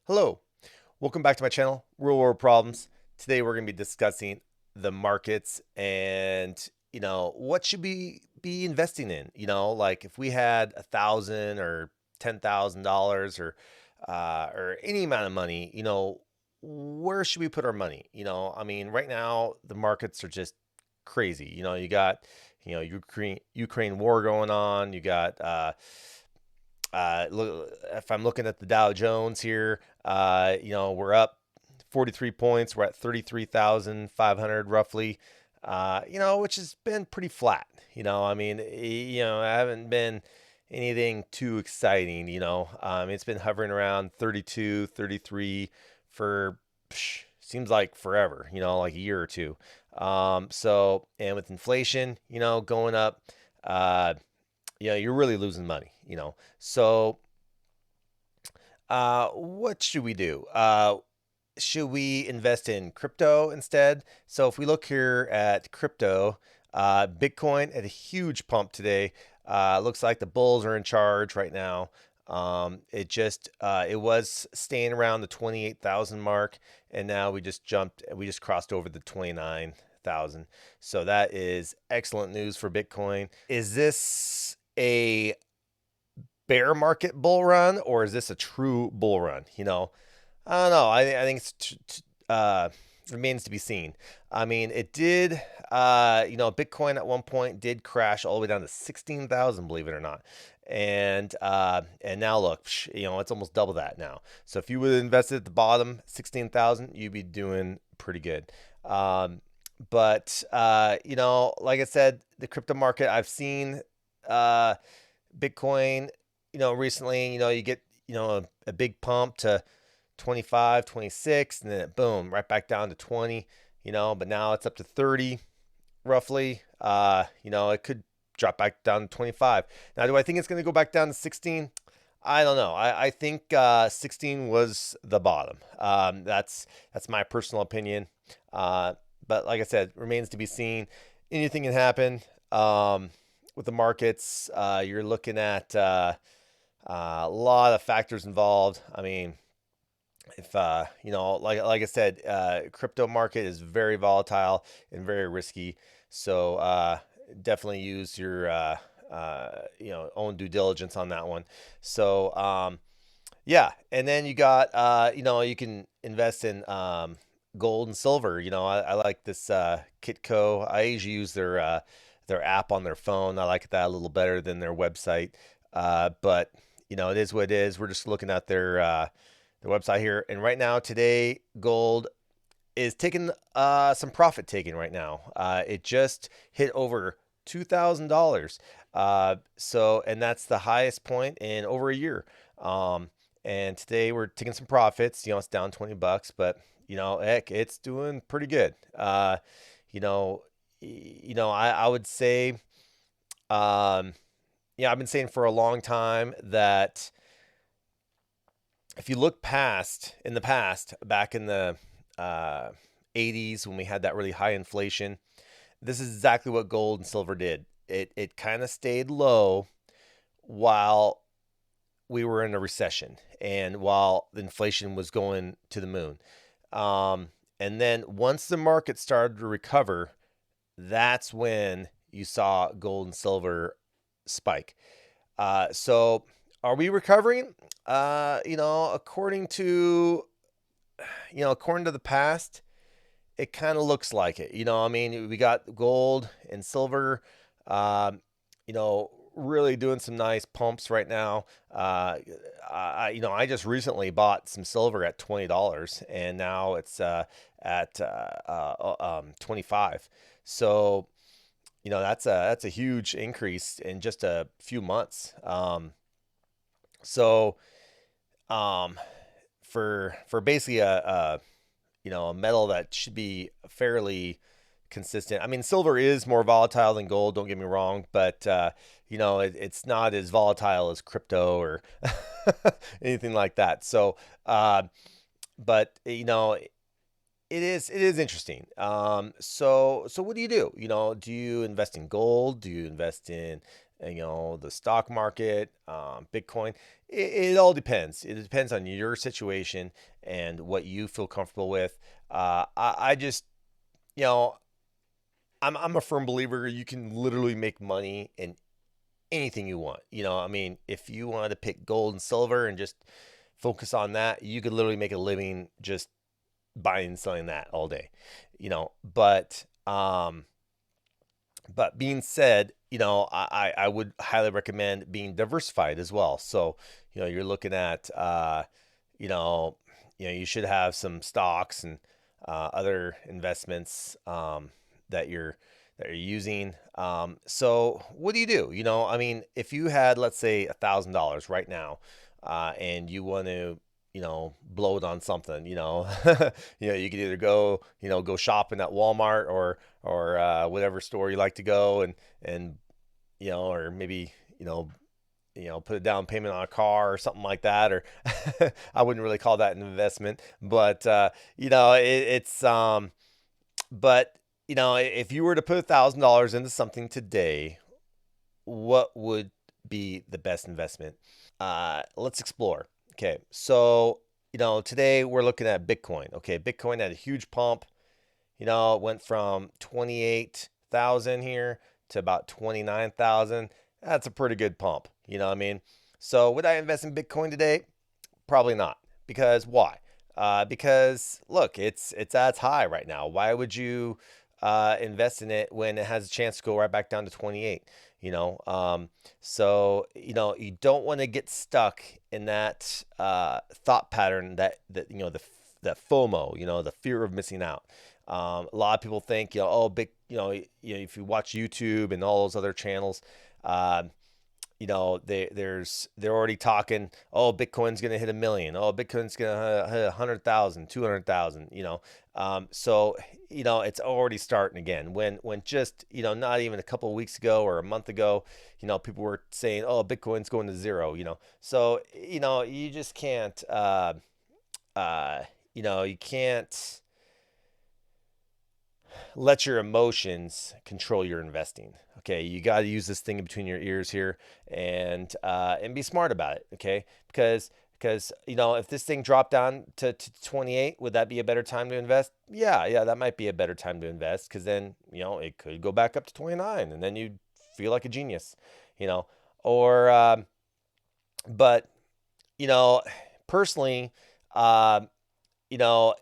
Hello, welcome back to my channel, Real World Problems. Today we're going to be discussing the markets and what should we be investing in. Like if we had $1,000 or $10,000 or any amount of money, where should we put our money? Right now the markets are just crazy. You got Ukraine war going on. You got look, if I'm looking at the Dow Jones here, we're up 43 points. We're at 33,500 roughly, which has been pretty flat. I haven't been anything too exciting. It's been hovering around 32, 33 for seems like forever, like a year or two. And with inflation, going up, you're really losing money. So what should we do? Should we invest in crypto instead? So if we look here at crypto, Bitcoin had a huge pump today. Looks like the bulls are in charge right now. It was staying around the 28,000 mark, and now we just crossed over the 29,000. So that is excellent news for Bitcoin. Is this a bear market bull run or is this a true bull run? I don't know. I think remains to be seen. It did, Bitcoin at one point did crash all the way down to 16,000, believe it or not. And now look, it's almost double that now. So if you would have invested at the bottom, 16,000, you'd be doing pretty good. Like I said, the crypto market, I've seen Bitcoin, recently, you get, a big pump to 25, 26, and then boom, right back down to 20, but now it's up to 30 roughly. It could drop back down to 25. Now, do I think it's going to go back down to 16? I don't know. I think 16 was the bottom. That's my personal opinion. But like I said, remains to be seen. Anything can happen. With the markets, you're looking at a lot of factors involved. If like I said, crypto market is very volatile and very risky. So definitely use your own due diligence on that one. So yeah, and then you got you can invest in gold and silver. I like this Kitco. I usually use their app on their phone. I like that a little better than their website. But it is what it is. We're just looking at their website here, and right now today gold is taking some profit taking right now. It just hit over $2,000. And that's the highest point in over a year. And today we're taking some profits. It's down $20, but heck, it's doing pretty good. I would say, I've been saying for a long time that if you look past in the past, back in the 80s when we had that really high inflation, this is exactly what gold and silver did. It kind of stayed low while we were in a recession and while the inflation was going to the moon. And then once the market started to recover, that's when you saw gold and silver spike. So are we recovering? According to the past, it kind of looks like it. We got gold and silver, really doing some nice pumps right now. I just recently bought some silver at $20, and now it's at 25. So, that's a huge increase in just a few months. So, um, for basically a metal that should be fairly consistent. Silver is more volatile than gold. Don't get me wrong, but it's not as volatile as crypto or anything like that. So, but it is interesting. So what do you do? Do you invest in gold? Do you invest in the stock market, Bitcoin. It all depends. It depends on your situation and what you feel comfortable with. I just, you know, I'm a firm believer you can literally make money in anything you want. I mean, if you wanted to pick gold and silver and just focus on that, you could literally make a living just buying and selling that all day. You know, but being said, I would highly recommend being diversified as well. So, you're looking at, you know, you should have some stocks and other investments that you're that you're using. So, what do you do? I mean, if you had, let's say, $1,000 right now, and you want to, blow it on something, you could either go shopping at Walmart or whatever store you like to go and or maybe put a down payment on a car or something like that. Or I wouldn't really call that an investment, but it's but if you were to put $1,000 into something today, what would be the best investment? Let's explore. Okay, so today we're looking at Bitcoin. Okay, Bitcoin had a huge pump. It went from 28,000 here to about 29,000. That's a pretty good pump. You know what I mean? So would I invest in Bitcoin today? Probably not. Because why? Because look, it's at its high right now. Why would you invest in it when it has a chance to go right back down to 28? So you don't want to get stuck in that thought pattern that that FOMO, the fear of missing out. A lot of people think, oh, big, if you watch YouTube and all those other channels, uh, they're already talking, oh, Bitcoin's gonna hit 1 million, oh, Bitcoin's gonna hit 100,000, 200,000, so it's already starting again when just not even a couple of weeks ago or a month ago, people were saying, oh, Bitcoin's going to zero, so you just can't uh, you can't let your emotions control your investing. Okay, you got to use this thing in between your ears here and be smart about it. Okay, because if this thing dropped down to 28, would that be a better time to invest? Yeah, that might be a better time to invest because then it could go back up to 29 and then you'd feel like a genius. You know, or but you know personally, um, you know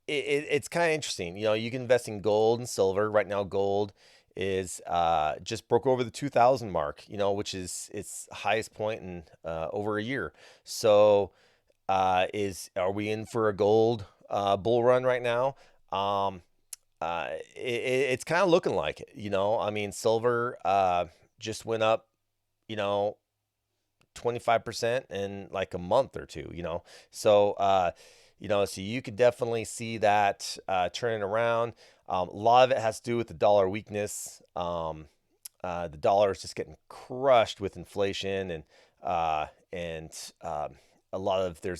it's kind of interesting. You can invest in gold and silver. Right now, gold is just broke over the 2,000 mark, which is its highest point in over a year. So, are we in for a gold bull run right now? It's kind of looking like it. I mean, silver just went up, you know, 25% in like a month or two, So, so you could definitely see that turning around. A lot of it has to do with the dollar weakness. The dollar is just getting crushed with inflation and there's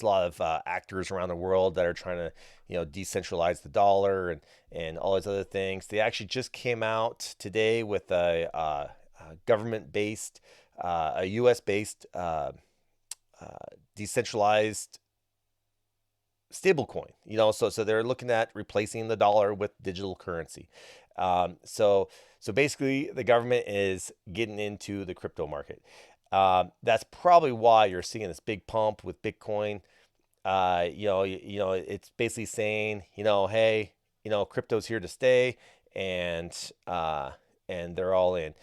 a lot of actors around the world that are trying to decentralize the dollar and all these other things. They actually just came out today with a government based a US based decentralized stablecoin. So they're looking at replacing the dollar with digital currency. So basically, the government is getting into the crypto market. That's probably why you're seeing this big pump with Bitcoin. It's basically saying, hey, crypto's here to stay, and they're all in.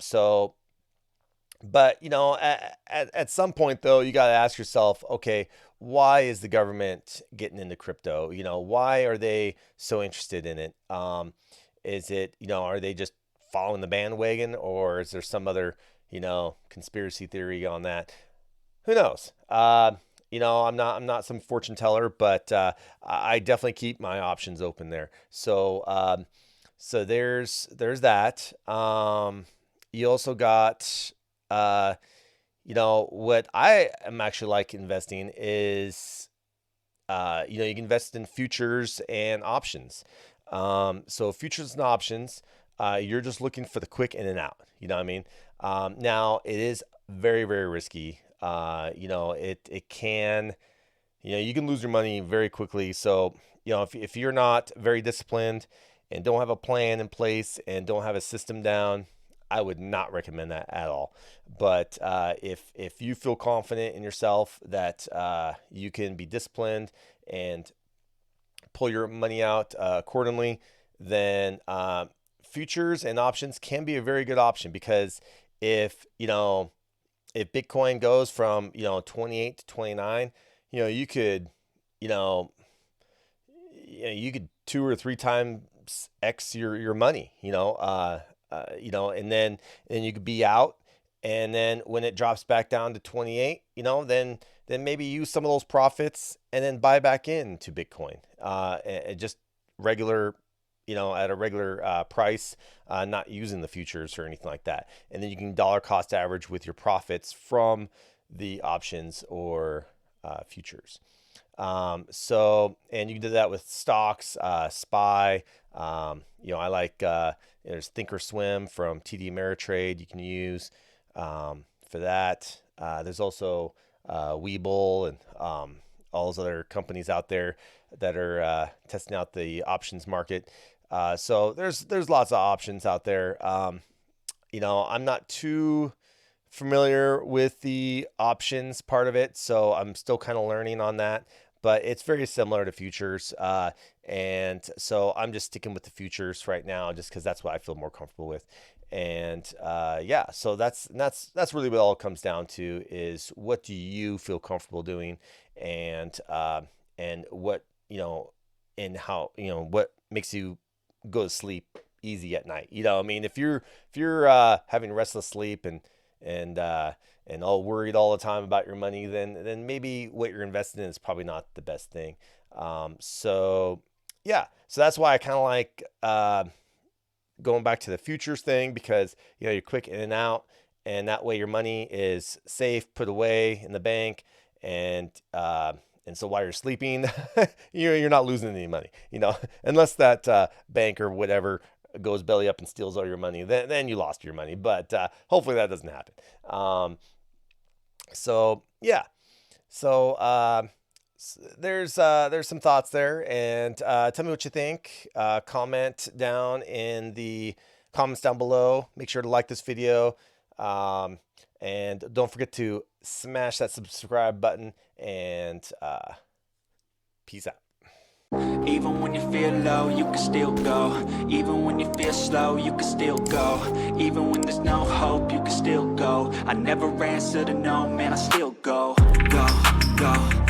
So but at some point though, you got to ask yourself, okay, why is the government getting into crypto? Why are they so interested in it? Is it are they just following the bandwagon, or is there some other conspiracy theory on that? Who knows? I'm not some fortune teller, but I definitely keep my options open there. So there's that. You also got what I am actually like investing is you can invest in futures and options. So futures and options, you're just looking for the quick in and out. You know what I mean? Now it is very, very risky. It can, you can lose your money very quickly. So, if you're not very disciplined and don't have a plan in place and don't have a system down, I would not recommend that at all. But if you feel confident in yourself that you can be disciplined and pull your money out accordingly, then futures and options can be a very good option, because if Bitcoin goes from 28 to 29, you could you know you could 2 or 3 times x your money, and then you could be out, and then when it drops back down to 28, then maybe use some of those profits and then buy back into Bitcoin, and just regular, at a regular price, not using the futures or anything like that. And then you can dollar cost average with your profits from the options or futures. And you can do that with stocks, SPY. I like, there's Thinkorswim from TD Ameritrade you can use for that. There's also Webull and all those other companies out there that are testing out the options market. So there's lots of options out there. I'm not too familiar with the options part of it, so I'm still kind of learning on that. But it's very similar to futures, and so I'm just sticking with the futures right now, just because that's what I feel more comfortable with. And so that's really what it all comes down to, is what do you feel comfortable doing, and what and how what makes you go to sleep easy at night. I mean, if you're having restless sleep and all worried all the time about your money, then maybe what you're investing in is probably not the best thing. So that's why I kind of like going back to the futures thing, because you're quick in and out, and that way your money is safe, put away in the bank, and so while you're sleeping, you're not losing any money, unless that bank or whatever goes belly up and steals all your money, then you lost your money. But hopefully that doesn't happen. So there's some thoughts there, and tell me what you think. Comment down in the comments down below. Make sure to like this video, and don't forget to smash that subscribe button, and peace out. Even when you feel low, you can still go. Even when you feel slow, you can still go. Even when there's no hope, you can still go. I never answer to no, man, I still go. Go, go.